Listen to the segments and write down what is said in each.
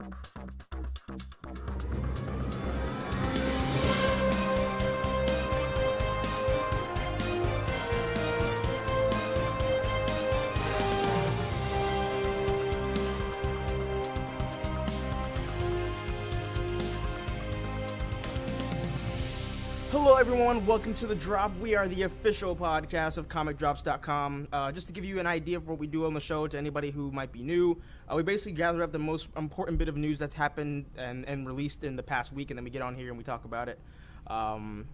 Hello everyone, welcome to The Drop. We are the official podcast of comicdrops.com. Just to give you an idea of what we do on the show to anybody who might be new, we basically gather up the most important bit of news that's happened and released in the past week, and then we get on here and we talk about it.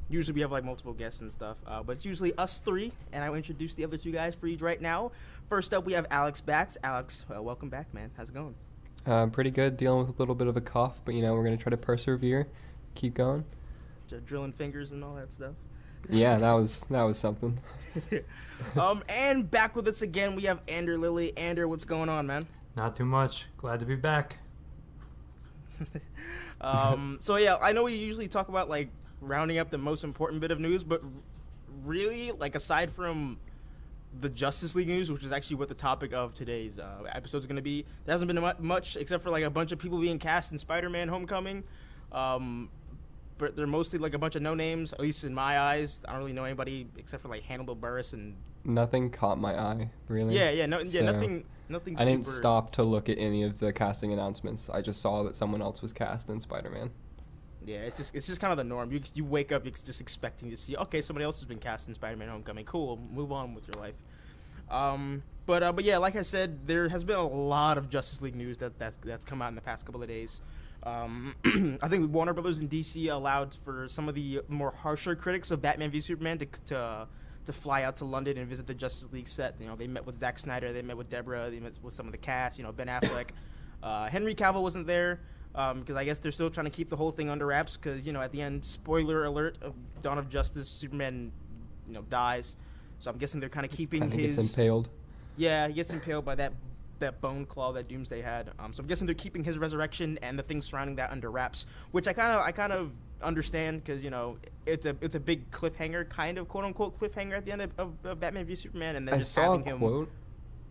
Usually we have like multiple guests and stuff, but it's usually us three, and I will introduce the other two guys for you right now. First up, we have Alex Batts. Alex, welcome back, man. How's it going? Pretty good, dealing with a little bit of a cough, but we're going to try to persevere, keep going. Drilling fingers and all that stuff. Yeah, that was something. And back with us again, we have Ander Lilly. Ander, what's going on, man? Not too much. Glad to be back. So yeah, I know we usually talk about like rounding up the most important bit of news, but really, like aside from the Justice League news, which is actually what the topic of today's episode is going to be, there hasn't been much except for like a bunch of people being cast in Spider-Man: Homecoming. But they're mostly like a bunch of no names, at least in my eyes. I don't really know anybody except for like Hannibal Buress and. Nothing caught my eye, really. Nothing. I didn't stop to look at any of the casting announcements. I just saw that someone else was cast in Spider-Man. Yeah, it's just kind of the norm. You wake up just expecting to see, okay, somebody else has been cast in Spider-Man: Homecoming. Cool, move on with your life. But yeah, like I said, there has been a lot of Justice League news that's come out in the past couple of days. I think Warner Brothers and DC allowed for some of the more harsher critics of Batman v Superman to fly out to London and visit the Justice League set. They met with Zack Snyder, they met with Deborah, they met with some of the cast. Ben Affleck, Henry Cavill wasn't there because I guess they're still trying to keep the whole thing under wraps. Because at the end, spoiler alert of Dawn of Justice, Superman dies. So I'm guessing they're kind of keeping his. Gets impaled. Yeah, he gets impaled by that bone claw that Doomsday had. So I'm guessing they're keeping his resurrection and the things surrounding that under wraps, which I kind of understand because it's a big cliffhanger, kind of quote unquote cliffhanger at the end of Batman v Superman, and then I just saw having a him. Quote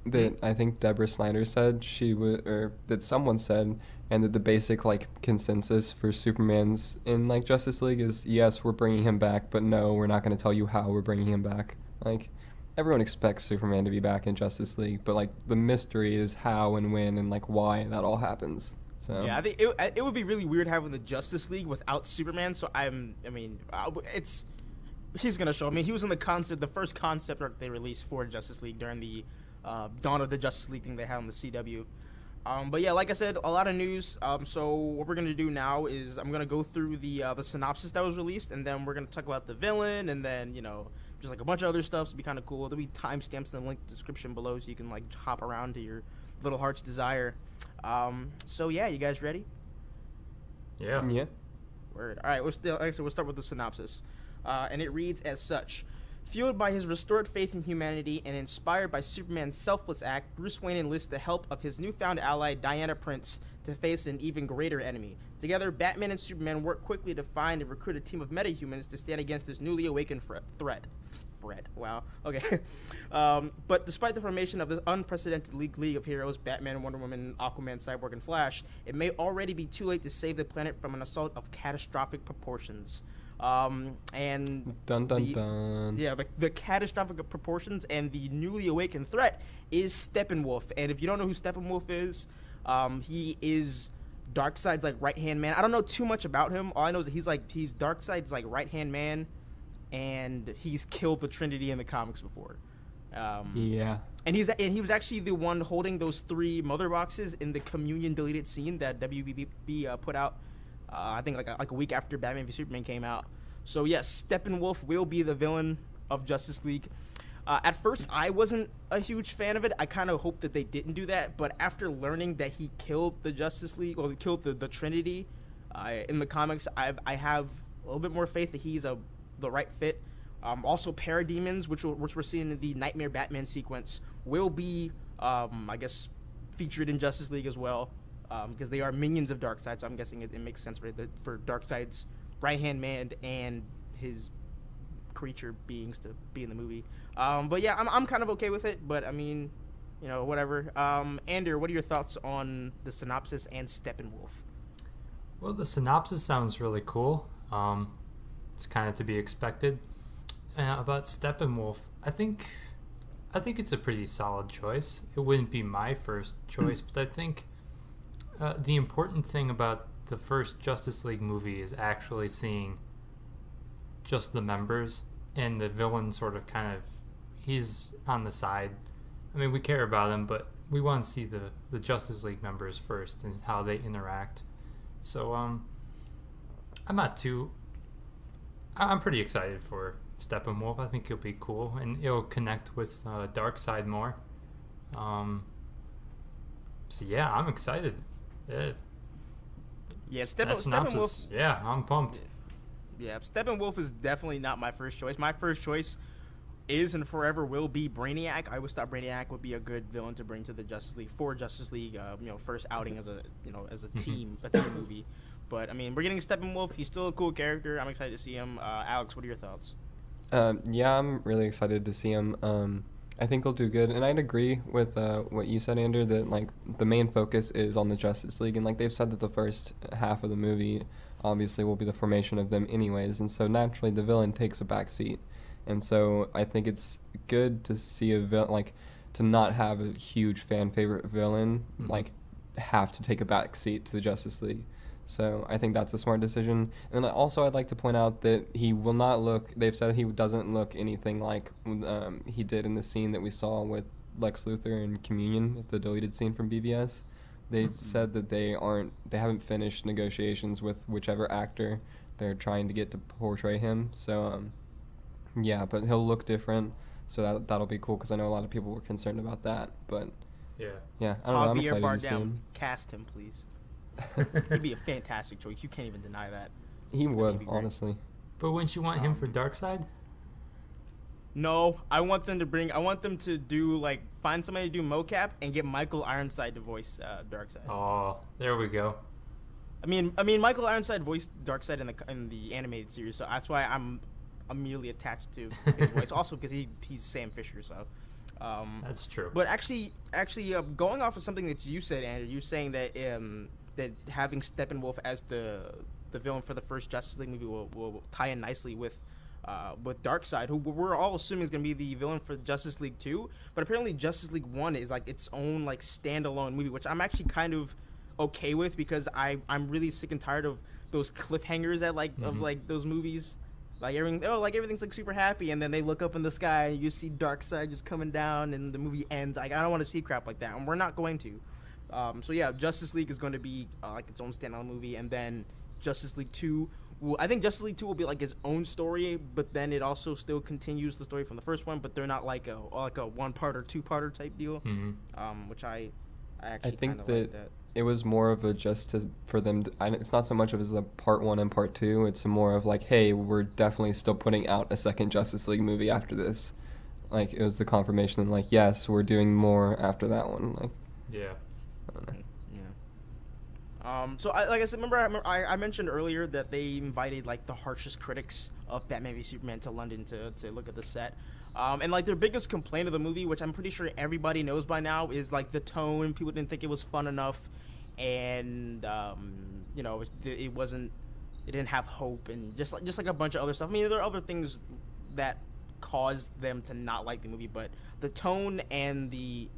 that I think Deborah Snyder said that someone said, and that the basic like consensus for Superman's in like Justice League is yes, we're bringing him back, but no, we're not going to tell you how we're bringing him back. Like. Everyone expects Superman to be back in Justice League, but like the mystery is how and when and like why that all happens. So yeah, I think it would be really weird having the Justice League without Superman. So he's gonna show. He was in the first concept art they released for Justice League during the Dawn of the Justice League thing they had on the CW. But yeah, like I said, a lot of news. So what we're gonna do now is I'm gonna go through the synopsis that was released, and then we're gonna talk about the villain, and then just like a bunch of other stuff. So it'll be kind of cool. There'll be timestamps in the link description below, so you can like hop around to your little heart's desire. So yeah, you guys ready? Yeah. Word. All right. We'll start with the synopsis, and it reads as such. Fueled by his restored faith in humanity and inspired by Superman's selfless act, Bruce Wayne enlists the help of his newfound ally, Diana Prince, to face an even greater enemy. Together, Batman and Superman work quickly to find and recruit a team of metahumans to stand against this newly awakened threat. Wow. Okay. But despite the formation of the unprecedented League of Heroes, Batman, Wonder Woman, Aquaman, Cyborg, and Flash, it may already be too late to save the planet from an assault of catastrophic proportions. And dun. Yeah, the catastrophic proportions and the newly awakened threat is Steppenwolf. And if you don't know who Steppenwolf is, he is Darkseid's like right-hand man. I don't know too much about him. All I know is that he's Darkseid's like right-hand man, and he's killed the Trinity in the comics before. Yeah. And he was actually the one holding those 3 mother boxes in the communion deleted scene that WB put out. I think like a week after Batman v Superman came out. So yes, Steppenwolf will be the villain of Justice League. At first, I wasn't a huge fan of it. I kind of hoped that they didn't do that. But after learning that he killed the Justice League, or he killed the Trinity in the comics, I have a little bit more faith that he's the right fit. Also, parademons, which we're seeing in the Nightmare Batman sequence, will be, I guess, featured in Justice League as well. Because they are minions of Darkseid, so I'm guessing it makes sense for Darkseid's right-hand man and his creature beings to be in the movie. But yeah, I'm kind of okay with it, but I mean, whatever. Ander, what are your thoughts on the synopsis and Steppenwolf? Well, the synopsis sounds really cool. It's kind of to be expected. About Steppenwolf, I think it's a pretty solid choice. It wouldn't be my first choice, but I think the important thing about the first Justice League movie is actually seeing just the members, and the villain sort of he's on the side. I mean, we care about him, but we want to see the Justice League members first and how they interact. So I'm pretty excited for Steppenwolf. I think it'll be cool, and it'll connect with Darkseid more. So yeah, I'm excited. Yeah, Steppenwolf. Yeah, I'm pumped. Yeah, Steppenwolf is definitely not my first choice. My first choice is and forever will be Brainiac. I always thought Brainiac would be a good villain to bring to the Justice League for Justice League. First outing as a team, a team movie. But I mean, we're getting Steppenwolf. He's still a cool character. I'm excited to see him. Alex, what are your thoughts? Yeah, I'm really excited to see him. I think he'll do good, and I'd agree with what you said, Andrew, that like the main focus is on the Justice League, and like they've said that the first half of the movie obviously will be the formation of them anyways, and so naturally the villain takes a back seat, and so I think it's good to see a villain, like to not have a huge fan favorite villain like have to take a back seat to the Justice League. So I think that's a smart decision. And also I'd like to point out that he will not look, they've said he doesn't look anything like he did in the scene that we saw with Lex Luthor in Communion, the deleted scene from BVS. They said that they haven't finished negotiations with whichever actor they're trying to get to portray him. So yeah, but he'll look different. So that'll be cool because I know a lot of people were concerned about that. But yeah, I don't know. I'm excited to see him. Cast him, please. He'd be a fantastic choice. You can't even deny that. He would, honestly. But wouldn't you want him for Darkseid? No, I want them to do find somebody to do mocap and get Michael Ironside to voice Darkseid. Oh, there we go. I mean, Michael Ironside voiced Darkseid in the animated series, so that's why I'm immediately attached to his voice. Also, because he's Sam Fisher, so. That's true. But actually, going off of something that you said, Andrew, you saying that that having Steppenwolf as the villain for the first Justice League movie will tie in nicely with Darkseid, who we're all assuming is going to be the villain for Justice League 2, but apparently Justice League 1 is its own standalone movie, which I'm actually kind of okay with because I'm really sick and tired of those cliffhangers of those movies. Everything's super happy, and then they look up in the sky and you see Darkseid just coming down and the movie ends. I don't want to see crap like that, and we're not going to. So yeah, Justice League is going to be its own standalone movie, and then Justice League 2. I think Justice League 2 will be its own story, but then it also still continues the story from the first one, but they're not like a one-part or two-parter type deal. Which I actually think kind of like that. It was more of a for them. It's not so much of as a part 1 and part 2. It's more of hey, we're definitely still putting out a second Justice League movie after this. It was the confirmation that yes, we're doing more after that one. Yeah. I don't know. So I said, remember I mentioned earlier that they invited the harshest critics of Batman v Superman to London to look at the set. And their biggest complaint of the movie, which I'm pretty sure everybody knows by now, is the tone. People didn't think it was fun enough, and it didn't have hope, and just a bunch of other stuff. I mean, there are other things that caused them to not like the movie, but the tone and the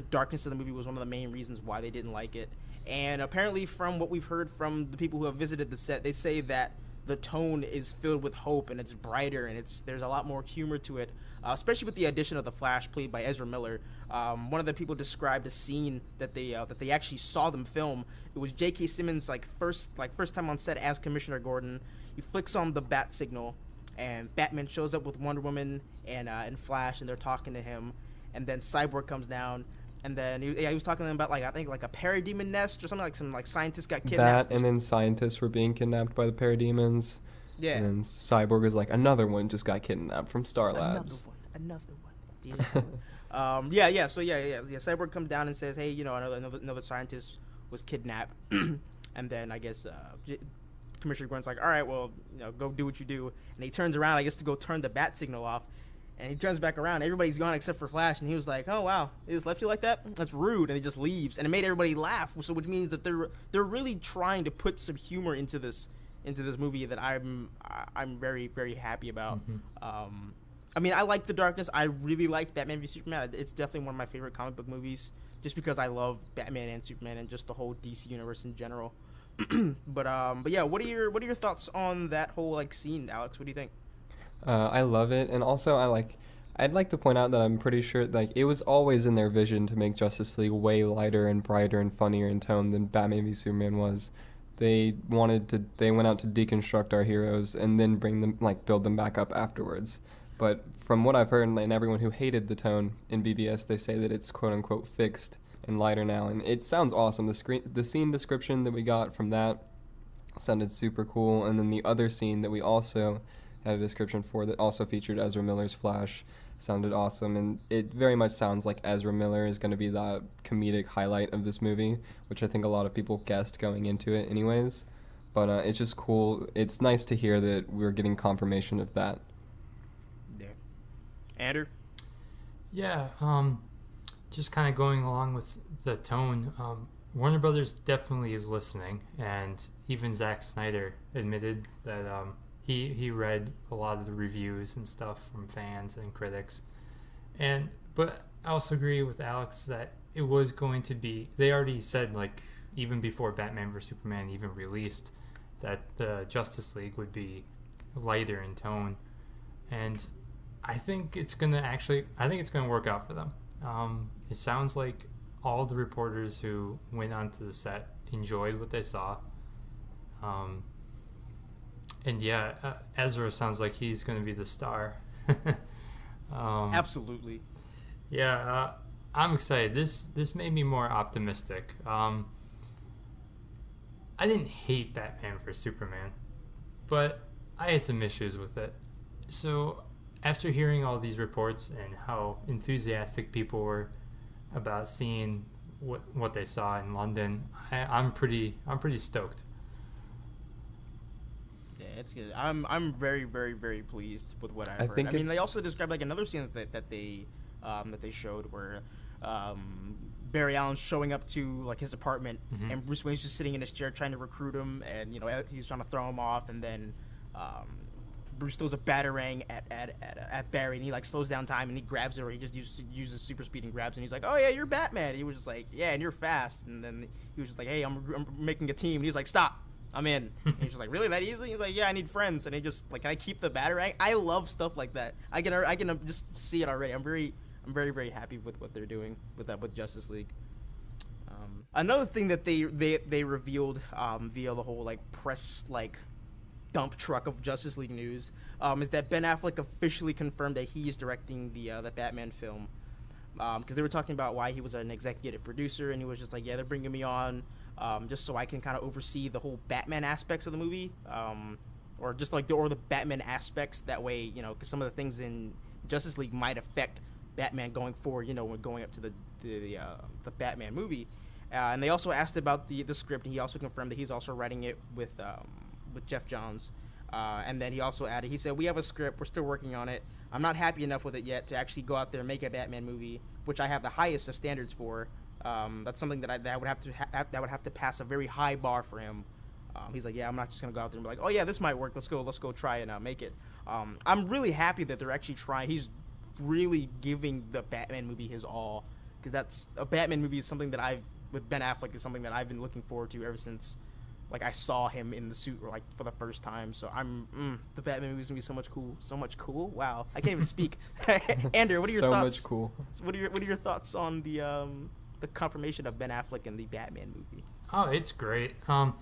darkness of the movie was one of the main reasons why they didn't like it. And apparently, from what we've heard from the people who have visited the set, they say that the tone is filled with hope, and it's brighter, and there's a lot more humor to it, especially with the addition of the Flash, played by Ezra Miller. One of the people described a scene that they actually saw them film. It was J.K. Simmons' first time on set as Commissioner Gordon. He flicks on the bat signal, and Batman shows up with Wonder Woman and Flash, and they're talking to him, and then Cyborg comes down. And then he was talking to them about I think a parademon nest or something, some scientists got kidnapped. That, and then scientists were being kidnapped by the parademons. Yeah. And then Cyborg is another one just got kidnapped from Star Labs. Another one. Yeah. So Cyborg comes down and says, hey, another scientist was kidnapped. And then I guess Commissioner Gordon's all right, well, go do what you do. And he turns around, I guess, to go turn the bat signal off. And he turns back around. Everybody's gone except for Flash, and he was like, "Oh wow, he just left you like that? That's rude." And he just leaves, and it made everybody laugh. So which means that they're really trying to put some humor into this movie that I'm very, very happy about. I mean, I like The Darkness. I really like Batman v Superman. It's definitely one of my favorite comic book movies, just because I love Batman and Superman and just the whole DC universe in general. But yeah, what are your thoughts on that whole like scene, Alex? What do you think? I love it, and also I'd like to point out that I'm pretty sure like it was always in their vision to make Justice League way lighter and brighter and funnier in tone than Batman v Superman was. They went out to deconstruct our heroes and then build them back up afterwards. But from what I've heard, and everyone who hated the tone in BVS, they say that it's quote unquote fixed and lighter now, and it sounds awesome. The scene description that we got from that sounded super cool, and then the other scene that we also had a description for that also featured Ezra Miller's Flash sounded awesome, and it very much sounds like Ezra Miller is going to be the comedic highlight of this movie, which I think a lot of people guessed going into it anyways. But it's just cool. It's nice to hear that we're getting confirmation of that. Yeah. Andrew? Yeah, just kind of going along with the tone, Warner Brothers definitely is listening, and even Zack Snyder admitted that he read a lot of the reviews and stuff from fans and critics, but I also agree with Alex that it was going to be. They already said, like, even before Batman vs Superman even released, that the Justice League would be lighter in tone, and I think it's gonna work out for them. It sounds like all the reporters who went onto the set enjoyed what they saw. And yeah, Ezra sounds like he's going to be the star. Absolutely. Yeah, I'm excited. This made me more optimistic. I didn't hate Batman vs Superman, but I had some issues with it. So after hearing all these reports and how enthusiastic people were about seeing what they saw in London, I'm pretty stoked. It's good. I'm very, very, very pleased with what I've heard. I mean, they also described like another scene that they showed where Barry Allen's showing up to like his apartment, and Bruce Wayne's just sitting in his chair trying to recruit him, and he's trying to throw him off, and then Bruce throws a batarang at Barry, and he like slows down time, and he grabs it, or he just uses super speed and grabs it, and he's like, "Oh yeah, you're Batman." And he was just like, "Yeah, and you're fast," and then he was just like, "Hey, I'm making a team," and he's like, "Stop. I'm in." And he's just like, "Really, that easy?" He's like, "Yeah, I need friends." And he just like, "Can I keep the batarang?" I love stuff like that. I can just see it already. I'm very, very happy with what they're doing with Justice League. Another thing that they revealed via the whole like press like dump truck of Justice League news is that Ben Affleck officially confirmed that he is directing the Batman film, because they were talking about why he was an executive producer, and he was just like, "Yeah, they're bringing me on just so I can kind of oversee the whole Batman aspects of the movie, or just like the Batman aspects. That way, because some of the things in Justice League might affect Batman going forward, when going up to the Batman movie." And they also asked about the script, and he also confirmed that he's also writing it with Jeff Johns. And then he also added, he said, "We have a script, we're still working on it. I'm not happy enough with it yet to actually go out there and make a Batman movie, which I have the highest of standards for. That's something that would have to pass a very high bar for him." He's like, "Yeah, I'm not just gonna go out there and be like, oh yeah, this might work. Let's go try and make it." I'm really happy that they're actually trying. He's really giving the Batman movie his all, because that's a Batman movie is something that with Ben Affleck is something that I've been looking forward to ever since like I saw him in the suit like for the first time. So the Batman movie is gonna be so much cool. Wow, I can't even speak. Andrew, what are your thoughts? So much cool. What are your thoughts on the confirmation of Ben Affleck in the Batman movie? Oh, it's great. I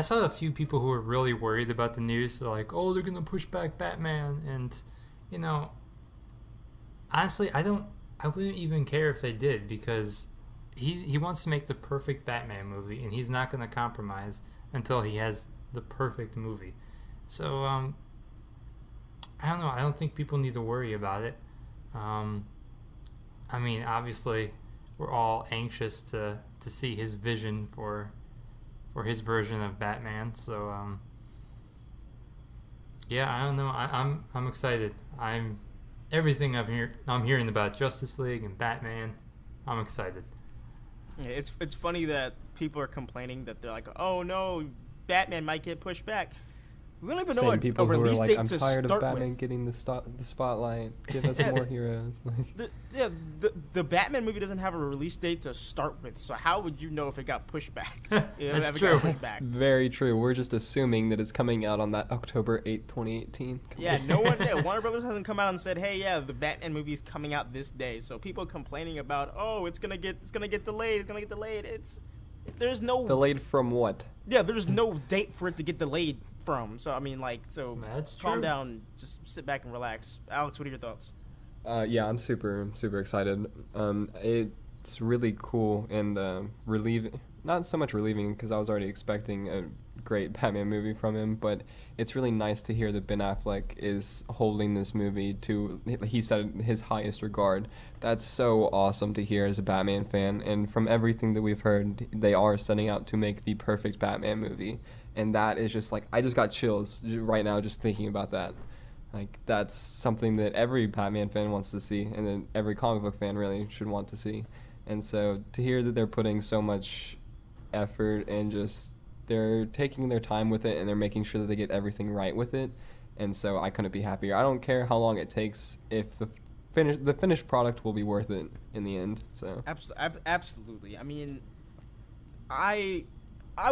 saw a few people who were really worried about the news. They're like, "Oh, they're gonna push back Batman," and honestly, I wouldn't even care if they did, because he wants to make the perfect Batman movie, and he's not going to compromise until he has the perfect movie. So I don't know. I don't think people need to worry about it. I mean, obviously, we're all anxious to see his vision for his version of Batman. So Yeah, I don't know. I'm excited. I'm everything I'm hearing about Justice League and Batman. I'm excited. Yeah, it's funny that people are complaining that they're like, oh no, Batman might get pushed back. We don't even know Same a people who are release like, date I'm to tired of start Batman with. getting the spotlight. Give us Yeah. more heroes. The Batman movie doesn't have a release date to start with, so how would you know if it got pushed back? That's If it true. got pushed back. Very true. We're just assuming that it's coming out on that October 8th, 2018. Yeah, no one. Yeah, Warner Brothers hasn't come out and said, "Hey, yeah, the Batman movie is coming out this day." So people complaining about, "Oh, it's gonna get delayed. It's gonna get delayed." There's no Delayed from what? Yeah, there's no date for it to get delayed from. So I mean, like, That's calm true. down, just sit back and relax. Alex, what are your thoughts? Yeah, I'm super excited. It's really cool and relieving. Not so much relieving because I was already expecting a great Batman movie from him, but it's really nice to hear that Ben Affleck is holding this movie to, he said, his highest regard. That's so awesome to hear as a Batman fan, and from everything that we've heard, they are setting out to make the perfect Batman movie, and that is just like, I just got chills right now just thinking about that. Like, that's something that every Batman fan wants to see, and then every comic book fan really should want to see. And so to hear that they're putting so much effort and just they're taking their time with it and they're making sure that they get everything right with it, and so I couldn't be happier. I don't care how long it takes if the finished product will be worth it in the end. So Absolutely. I mean, I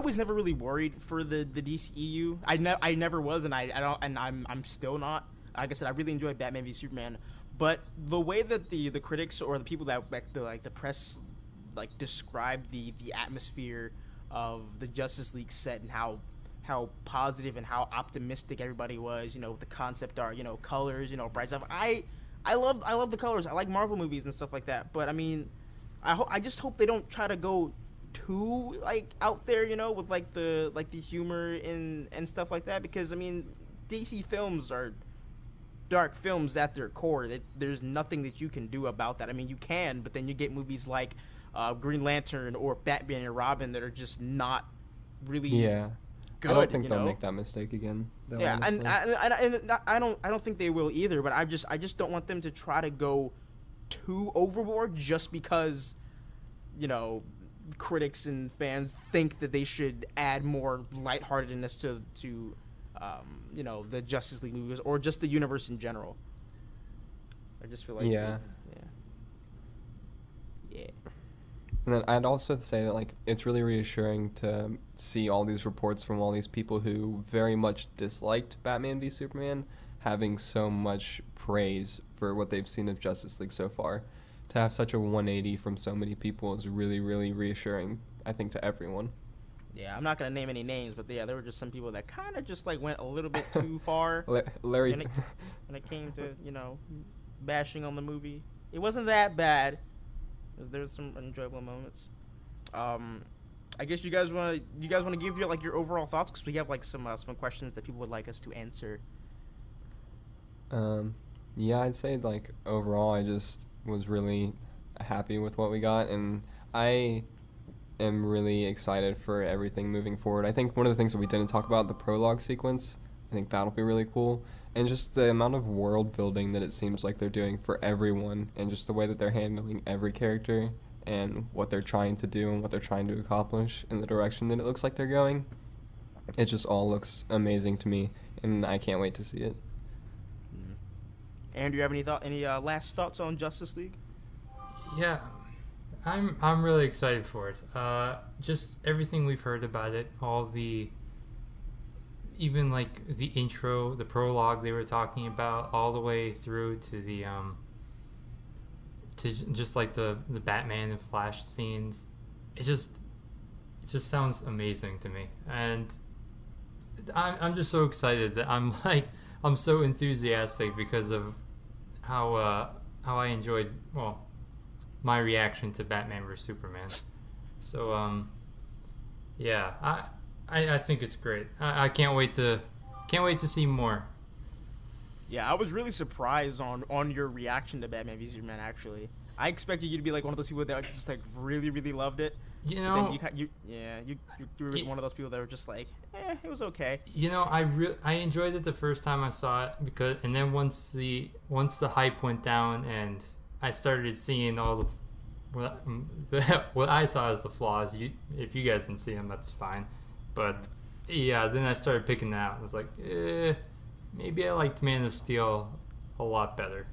was never really worried for the DCEU. I never was, and I don't, and I'm still not. Like I said, I really enjoyed Batman v Superman, but the way that the critics or the people that the press like described the atmosphere of the Justice League set and how positive and how optimistic everybody was, the concept art, colors, bright stuff. I love the colors. I like Marvel movies and stuff like that. But I mean, I just hope they don't try to go too like out there, with like the humor and stuff like that, because I mean, DC films are dark films at their core. There's nothing that you can do about that. I mean, you can, but then you get movies like Green Lantern or Batman and Robin that are just not really yeah, good. I don't think they'll make that mistake again. Though, Yeah, and honestly. I don't think they will either. But I just don't want them to try to go too overboard just because, critics and fans think that they should add more lightheartedness to the Justice League movies or just the universe in general. I just feel like yeah. And then I'd also say that, like, it's really reassuring to see all these reports from all these people who very much disliked Batman v Superman having so much praise for what they've seen of Justice League so far. To have such a 180 from so many people is really, really reassuring, I think, to everyone. Yeah, I'm not gonna name any names, but yeah, there were just some people that kind of just like went a little bit too far Larry... when it came to bashing on the movie. It wasn't that bad. There's some enjoyable moments. I guess you guys want to give your overall thoughts, because we have like some questions that people would like us to answer. Yeah, I'd say like overall I just was really happy with what we got, and I am really excited for everything moving forward. I think one of the things that we didn't talk about, the prologue sequence, I think that'll be really cool. And just the amount of world building that it seems like they're doing for everyone, and just the way that they're handling every character and what they're trying to do and what they're trying to accomplish in the direction that it looks like they're going. It just all looks amazing to me, and I can't wait to see it. And do you have any last thoughts on Justice League? Yeah, I'm really excited for it. Just everything we've heard about it, even like the intro, the prologue they were talking about, all the way through to the to just like the Batman and Flash scenes. It just sounds amazing to me, and I'm just so excited that I'm so enthusiastic because of how I enjoyed my reaction to Batman vs Superman. So yeah, I think it's great. I can't wait to see more. Yeah, I was really surprised on your reaction to Batman v Superman. Actually, I expected you to be like one of those people that just like really really loved it. You But know, then you were one of those people that were just like, it was okay. you know, I enjoyed it the first time I saw it and then once the hype went down and I started seeing all what I saw as the flaws. If you guys didn't see them, that's fine. But yeah, then I started picking that out. I was like, maybe I liked Man of Steel a lot better.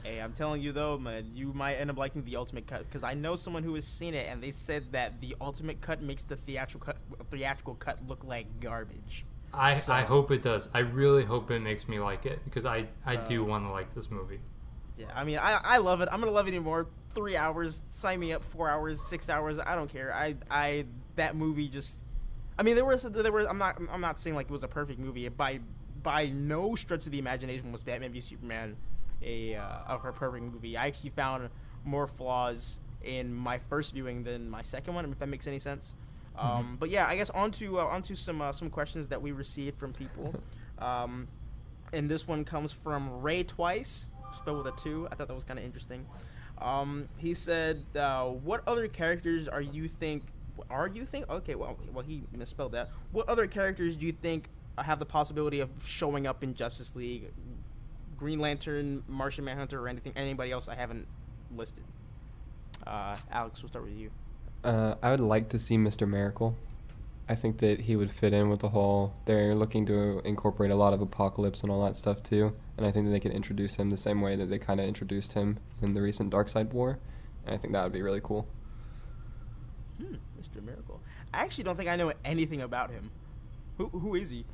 Hey, I'm telling you though, man, you might end up liking the ultimate cut because I know someone who has seen it and they said that the ultimate cut makes the theatrical cut look like garbage. I hope it does. I really hope it makes me like it because I do want to like this movie. Yeah, I mean, I love it. I'm gonna love it even more. 3 hours, sign me up. 4 hours, 6 hours, I don't care. That movie just, I mean, there was. I'm not saying like it was a perfect movie. By no stretch of the imagination was Batman v Superman a perfect movie. I actually found more flaws in my first viewing than my second one, if that makes any sense. But yeah, I guess onto some questions that we received from people. And this one comes from Ray Twice, spelled with a 2. I thought that was kind of interesting. He said, "What other characters you think? Okay, well, he misspelled that. What other characters do you think have the possibility of showing up in Justice League? Green Lantern, Martian Manhunter, or anybody else I haven't listed?" Alex, we'll start with you. I would like to see Mr. Miracle. I think that he would fit in with the whole. They're looking to incorporate a lot of Apocalypse and all that stuff too, and I think that they could introduce him the same way that they kind of introduced him in the recent Darkseid War, and I think that would be really cool. Mr. Miracle. I actually don't think I know anything about him. Who is he?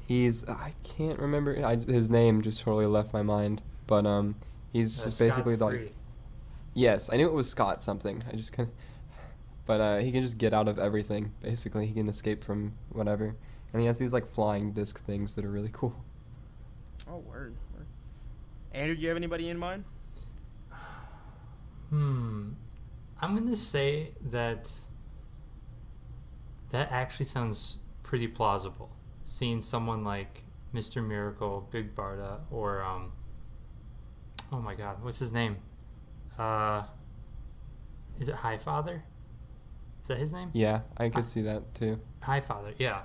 He's I can't remember his name just totally left my mind, but he's just basically like. Yes, I knew it was Scott something. I just couldn't. But he can just get out of everything, basically. He can escape from whatever. And he has these, like, flying disc things that are really cool. Oh, word. Andrew, do you have anybody in mind? I'm going to say that actually sounds pretty plausible. Seeing someone like Mr. Miracle, Big Barda, or, oh my god, what's his name? Is it Highfather? Is that his name? Yeah, I could see that too. Highfather, yeah.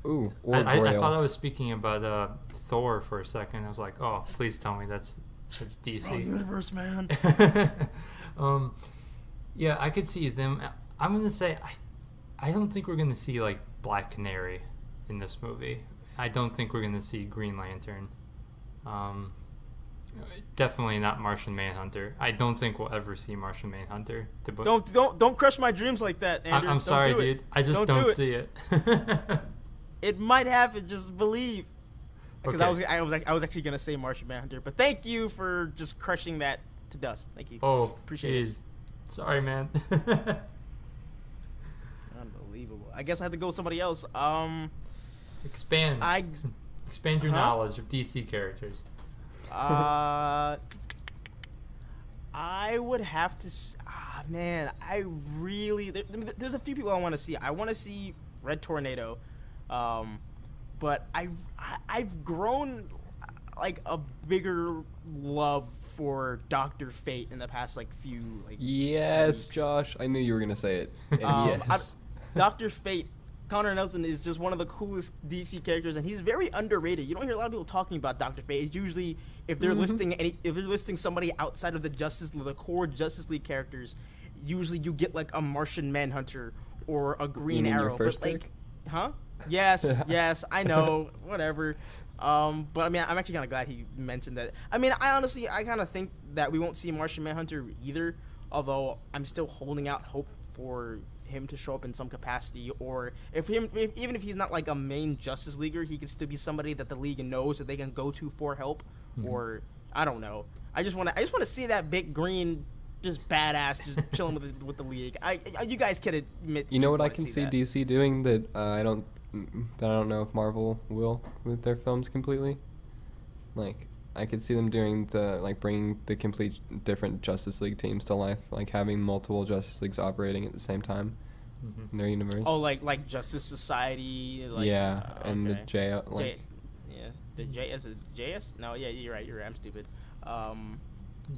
Ooh, or I thought I was speaking about Thor for a second. I was like, oh, please tell me that's DC. Wrong universe, man. Yeah, I could see them. I'm gonna say I don't think we're gonna see like Black Canary in this movie. I don't think we're gonna see Green Lantern. Definitely not Martian Manhunter. I don't think we'll ever see Martian Manhunter. Don't crush my dreams like that, Andrew. I'm sorry, dude. I just don't see it. It might happen. Just believe. Because Okay. I was actually gonna say Martian Manhunter, but thank you for just crushing that to dust. Thank you. Oh, Appreciate it. Sorry, man. Unbelievable. I guess I have to go with somebody else. Expand your knowledge of DC characters. I would have to. Man, I really. There's a few people I want to see. I want to see Red Tornado, but I've grown like a bigger love for Dr. Fate in the past few Yes, weeks. Josh, I knew you were gonna say it. And yes. Dr. Fate. Connor Nelson is just one of the coolest DC characters, and he's very underrated. You don't hear a lot of people talking about Dr. Fate. It's usually if they're listing somebody outside of the core Justice League characters, usually you get like a Martian Manhunter or a Green Arrow. But like, huh? Yes, I know, whatever. But I mean, I'm actually kind of glad he mentioned that. I mean, I kind of think that we won't see Martian Manhunter either. Although I'm still holding out hope for him to show up in some capacity, or even if he's not like a main Justice Leaguer, he could still be somebody that the league knows that they can go to for help. Or I don't know. I just want to see that big green, just badass, just chilling with the league. You guys can admit. You know what I can see DC doing that I don't know if Marvel will with their films completely. Like I could see them doing bringing the complete different Justice League teams to life, like having multiple Justice Leagues operating at the same time in their universe. Oh, like Justice Society. And the J. The JS. No, yeah, you're right. I'm stupid.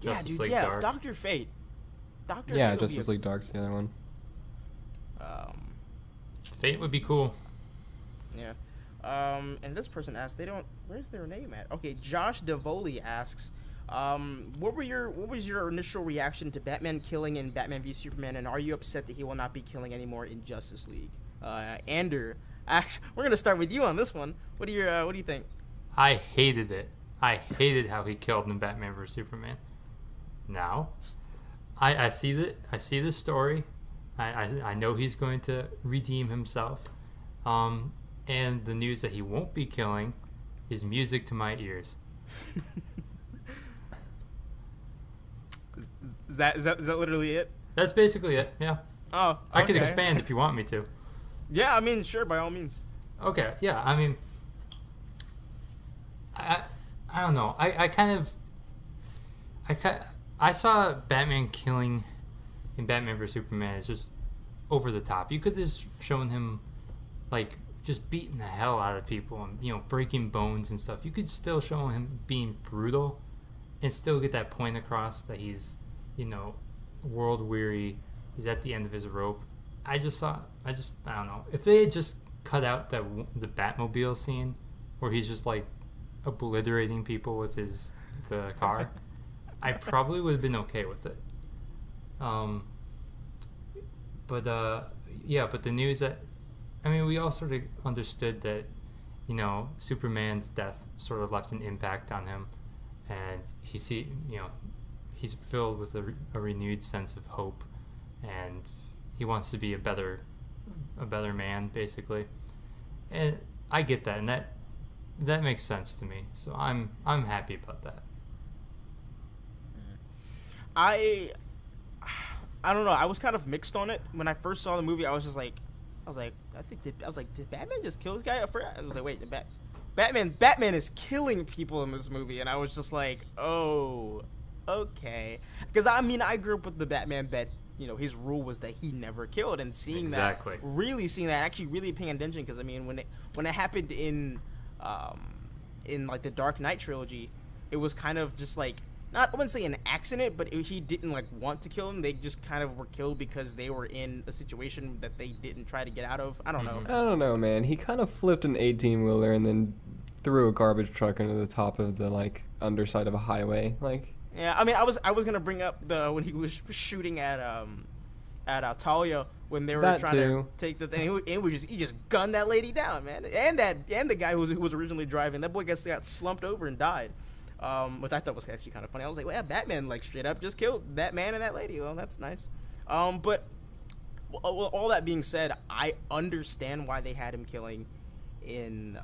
Justice League yeah, Dark. Dr. Fate. Yeah, Justice League Dark's the other one. Fate would be cool. Yeah. And this person asked, where's their name at? Okay, Josh Devoli asks, what was your initial reaction to Batman killing in Batman v Superman, and are you upset that he will not be killing anymore in Justice League? Ander, actually, we're gonna start with you on this one. What do you think? I hated it. I hated how he killed in Batman vs Superman. Now, I see the story. I know he's going to redeem himself. And the news that he won't be killing is music to my ears. Is that literally it? That's basically it, yeah. Oh, okay. I could expand if you want me to. Yeah, I mean, sure, by all means. Okay, yeah, I mean, I don't know. I saw Batman killing in Batman vs Superman as just over the top. You could have just shown him, like, just beating the hell out of people and, you know, breaking bones and stuff. You could still show him being brutal and still get that point across that he's, you know, world weary. He's at the end of his rope. I don't know. If they had just cut out the Batmobile scene where he's just, like, obliterating people with the car, I probably would have been okay with it. But the news that, I mean, we all sort of understood that, you know, Superman's death sort of left an impact on him, and he's filled with a renewed sense of hope, and he wants to be a better man, basically. And I get that, and that makes sense to me. So I'm happy about that. I don't know. I was kind of mixed on it when I first saw the movie. I was like, did Batman just kill this guy? I was like, wait, Batman is killing people in this movie, and I was just like, oh, okay. Because I mean, I grew up with the Batman that, you know, his rule was that he never killed, and seeing that, actually really paying attention. Because I mean, when it happened in like the Dark Knight trilogy, it was kind of just like, I wouldn't say an accident, but he didn't like want to kill them. They just kind of were killed because they were in a situation that they didn't try to get out of. I don't know. I don't know, man. He kind of flipped an 18-wheeler and then threw a garbage truck into the top of the like underside of a highway. Like, yeah, I mean, I was gonna bring up when he was shooting at Talia when they were trying to take the thing. He just gunned that lady down, man, and the guy who was originally driving. That boy got slumped over and died. Which I thought was actually kind of funny. I was like, well, yeah, Batman, like, straight up just killed that man and that lady. Well, that's nice. But all that being said, I understand why they had him killing in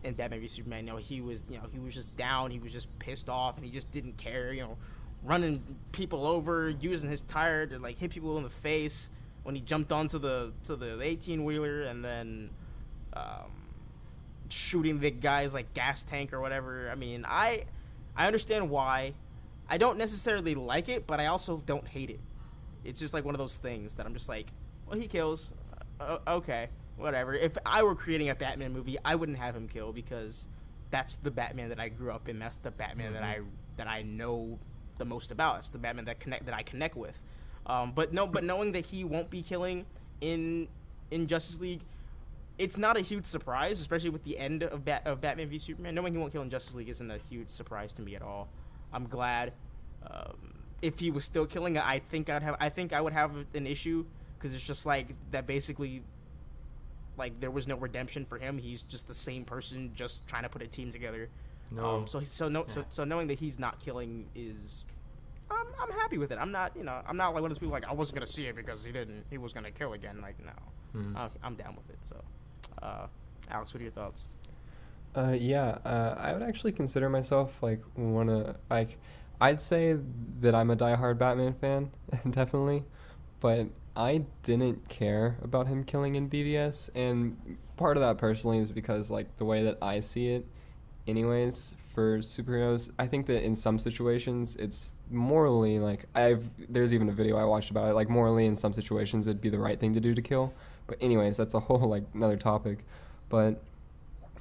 Batman v Superman. You know, he was just down. He was just pissed off, and he just didn't care. You know, running people over, using his tire to like hit people in the face when he jumped onto the 18-wheeler, and then shooting the guy's like gas tank or whatever. I mean, I understand why. I don't necessarily like it, but I also don't hate it. It's just like one of those things that I'm just like, well, he kills. Okay, whatever. If I were creating a Batman movie, I wouldn't have him kill, because that's the Batman that I grew up in. That's the Batman that I know the most about. That's the Batman that I connect with. But knowing that he won't be killing in Justice League, it's not a huge surprise, especially with the end of Batman v Superman. Knowing he won't kill in Justice League isn't a huge surprise to me at all. I'm glad. If he was still killing, I think I would have an issue, because it's just like that. Basically, like, there was no redemption for him. He's just the same person, just trying to put a team together. No. So knowing that he's not killing is, I'm happy with it. I'm not like one of those people like, I wasn't gonna see it because he was gonna kill again. Like, no, I'm down with it. So. Alex, what are your thoughts? I would actually consider myself I'd say that I'm a diehard Batman fan, definitely, but I didn't care about him killing in BVS, and part of that personally is because, like, the way that I see it, anyways, for superheroes, I think that in some situations it's morally, like, there's even a video I watched about it, like, morally in some situations it'd be the right thing to do to kill. But anyways, that's a whole, like, another topic. But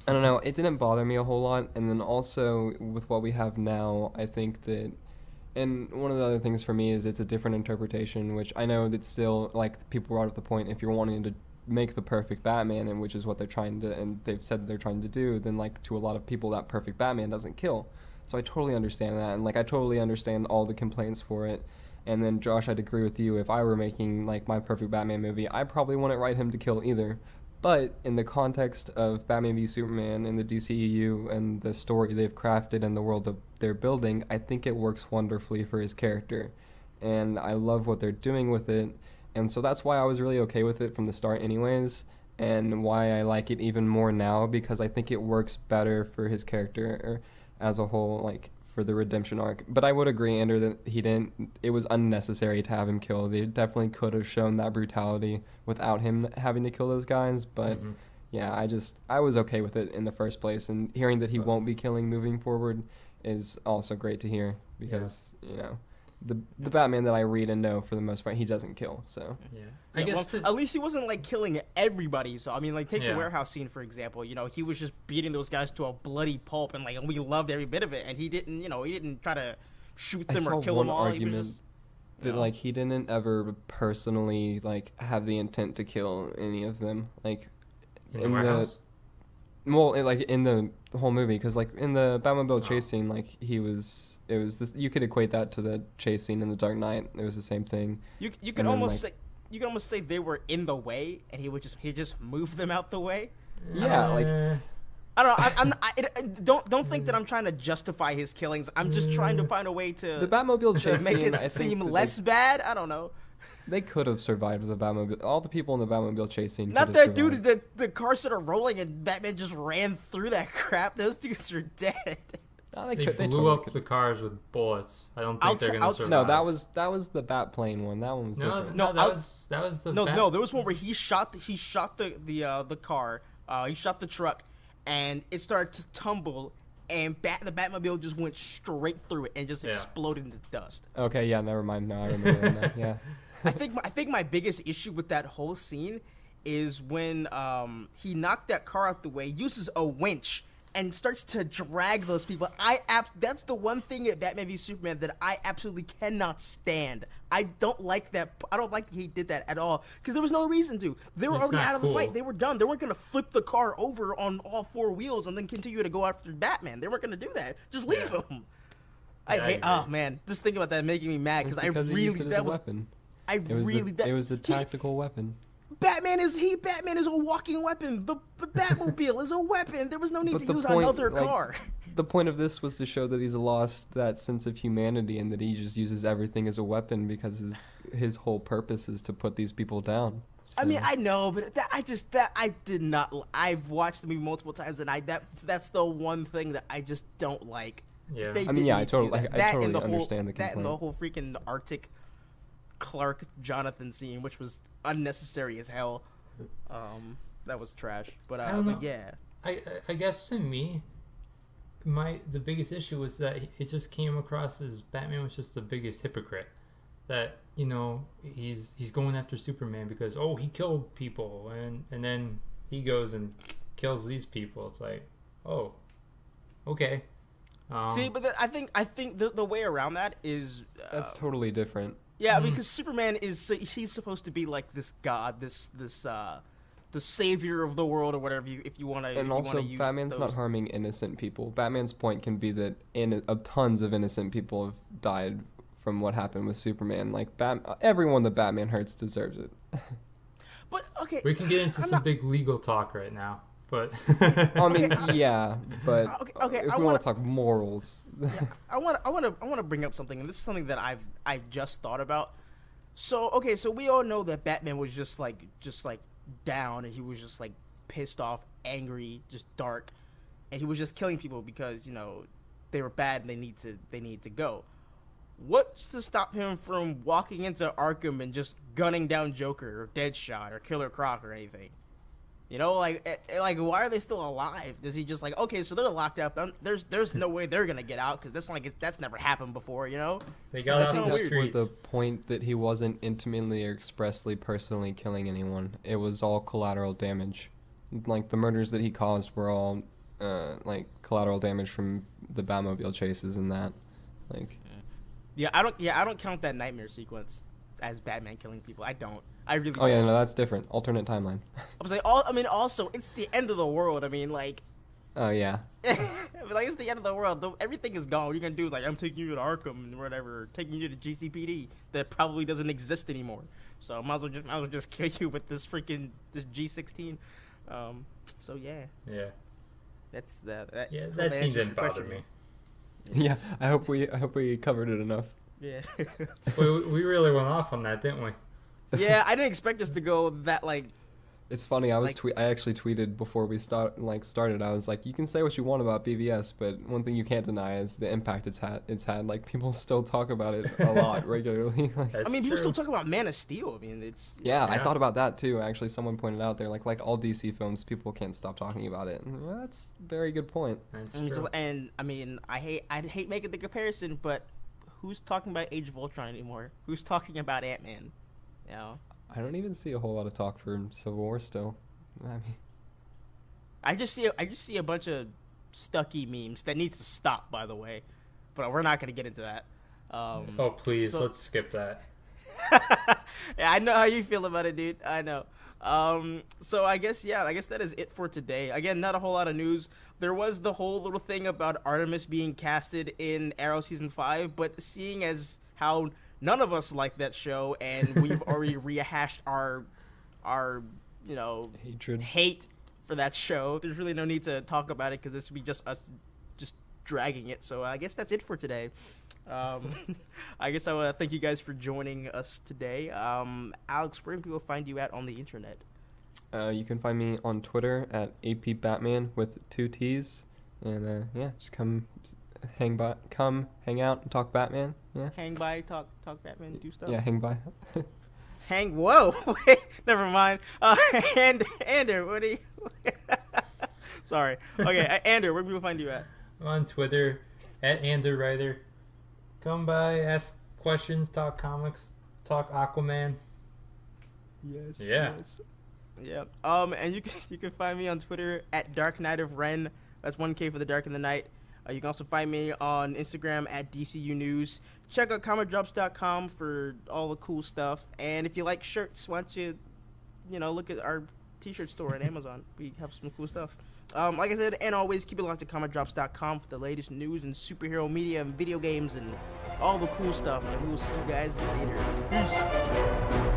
I don't know, it didn't bother me a whole lot. And then also with what we have now, I think that And one of the other things for me is it's a different interpretation, which I know that still, like, people brought up the point, if you're wanting to make the perfect Batman, and which is what they're trying to, and they've said they're trying to do, then, like, to a lot of people, that perfect Batman doesn't kill. So I totally understand that, and, like, I totally understand all the complaints for it. And then, Josh, I'd agree with you. If I were making, like, my perfect Batman movie, I probably wouldn't write him to kill either. But in the context of Batman v Superman and the DCEU and the story they've crafted and the world of they're building, I think it works wonderfully for his character. And I love what they're doing with it. And so that's why I was really okay with it from the start anyways, and why I like it even more now, because I think it works better for his character as a whole, like, for the redemption arc. But I would agree, Andrew, that it was unnecessary to have him kill. They definitely could have shown that brutality without him having to kill those guys, but yeah, I was okay with it in the first place, and hearing that he won't be killing moving forward is also great to hear, because, you know, the Batman that I read and know, for the most part, he doesn't kill, so. Yeah. I guess at least he wasn't, like, killing everybody. So, I mean, like, take the Yeah. warehouse scene, for example. You know, he was just beating those guys to a bloody pulp, and, like, we loved every bit of it. And he didn't try to shoot I them saw or kill one them all. He argument was just, that, like, he didn't ever personally, like, have the intent to kill any of them, like, in the warehouse. like, in the whole movie, because, like, in the Batmobile chase scene, like, it was this, you could equate that to the chase scene in The Dark Knight. It was the same thing. you could then, almost like- say. You can almost say they were in the way, and he just moved them out the way. Yeah, like, I don't know. Don't think that I'm trying to justify his killings. I'm just trying to find a way the to Batmobile chase make scene, it I think seem that less bad. I don't know. they could have survived the Batmobile. All the people in the Batmobile chase scene Not could that have dude. survived. The cars started rolling and Batman just ran through that crap. Those dudes are dead. No, They they blew totally up could. the cars with bullets. I don't think they're gonna survive. No, that was the Batplane one. That one was different. No, that out- was the No, there was one where he shot the car. He shot the truck, and it started to tumble, and the Batmobile just went straight through it and just exploded into dust. Okay, yeah, never mind. No, I remember that now. Yeah. I think my biggest issue with that whole scene is when he knocked that car out the way, uses a winch, and starts to drag those people. That's the one thing at Batman v Superman that I absolutely cannot stand. I don't like that. I don't like he did that at all, because there was no reason to. They were It's already not out of the cool. fight. They were done. They weren't going to flip the car over on all four wheels and then continue to go after Batman. They weren't going to do that. Just leave him. Yeah, I I hate. agree. Oh man, just thinking about that making me mad, It's because I because he really used it as that a was. weapon. I It was really it was a tactical weapon. Batman is a walking weapon. The Batmobile is a weapon. There was no need But to the use point, another like, car. The point of this was to show that he's lost that sense of humanity and that he just uses everything as a weapon, because his whole purpose is to put these people down. I mean, So- I know, but I did not. I've watched the movie multiple times, and that's the one thing that I just don't like. Yeah. They I mean, didn't yeah, need to do that. I That totally and the whole- understand the That and the complaint. whole freaking Arctic Clark Jonathan scene, which was unnecessary as hell. That was trash. But I don't know. but yeah. I guess to me, the biggest issue was that it just came across as Batman was just the biggest hypocrite. That, you know, he's going after Superman because he killed people, and then he goes and kills these people. It's like, oh, okay. See, but I think the way around that is That's totally different. yeah, because Superman he's supposed to be like this god, this the savior of the world, or whatever if you want to. And also, Batman's not harming innocent people. Batman's point can be that tons of innocent people have died from what happened with Superman. Like, everyone that Batman hurts deserves it. But okay, We can get into I'm some not- big legal talk right now, but I mean, yeah, but Okay, if I we wanna- want to talk morals, I want to bring up something, and this is something that I've just thought about. So we all know that Batman was just like down, and he was just like pissed off, angry, just dark, and he was just killing people because, you know, they were bad and they need to go. What's to stop him from walking into Arkham and just gunning down Joker or Deadshot or Killer Croc or anything? You know, like why are they still alive? Does he just like, okay, so they're locked up? There's no way they're gonna get out, because that's never happened before, you know? they got That's out kinda of the weird. with streets. the point that he wasn't intimately or expressly personally killing anyone. It was all collateral damage. Like, the murders that he caused were all like collateral damage from the Batmobile chases and that. Like, Yeah, I don't count that nightmare sequence as Batman killing people. I don't. I really. Oh yeah, don't. no, that's different. Alternate timeline. I was like, also, it's the end of the world. I mean, like, Oh yeah. it's the end of the world. Everything is gone. What are you gonna do? Like, I'm taking you to Arkham or whatever, or taking you to GCPD that probably doesn't exist anymore. So might as well just kill you with this G16. So yeah. Yeah. That's that. Yeah, that scene didn't bother me. Yeah, I hope we covered it enough. Yeah. we really went off on that, didn't we? Yeah, I didn't expect us to go that like. It's funny. I actually tweeted before we started. I was like, you can say what you want about BVS, but one thing you can't deny is the impact it's had. Like, people still talk about it a lot regularly. Like, That's people true. still talk about Man of Steel. I mean, it's yeah, I Yeah. thought about that too. Actually, someone pointed out there, like all DC films, people can't stop talking about it. And, that's a very good point. That's And, true. I mean, I hate making the comparison, but who's talking about Age of Ultron anymore? Who's talking about Ant-Man? You know, I don't even see a whole lot of talk for Civil War still. I mean, I just see a bunch of Stucky memes that needs to stop. By the way, but we're not gonna get into that. Oh please, so- let's skip that. Yeah, I know how you feel about it, dude. I know. So I guess that is it for today. Again, not a whole lot of news. There was the whole little thing about Artemis being casted in Arrow season 5, but seeing as how none of us like that show, and we've already rehashed our hatred. hate for that show, there's really no need to talk about it because this would be just us just dragging it. So I guess that's it for today. I guess I want to thank you guys for joining us today. Alex, where can people find you at on the internet? You can find me on Twitter at APBatman with 2 T's, and just come hang out and talk Batman. Yeah. Hang by, talk Batman, do stuff. Yeah, hang by. Whoa, wait, never mind. And Ander, what do you? Sorry. Okay, Ander, where can people find you at? I'm on Twitter at AnderWriter. Come by, ask questions, talk comics, talk Aquaman. Yes. Yeah. Yes. Yeah. And you can find me on Twitter at Dark Knight of Ren. That's 1K for the Dark in the Night. You can also find me on Instagram at DCU News. Check out comicdrops.com for all the cool stuff. And if you like shirts, why don't you look at our t-shirt store at Amazon. We have some cool stuff. Like I said, and always keep it locked to comicdrops.com for the latest news and superhero media and video games and all the cool stuff. And we will see you guys later. Peace.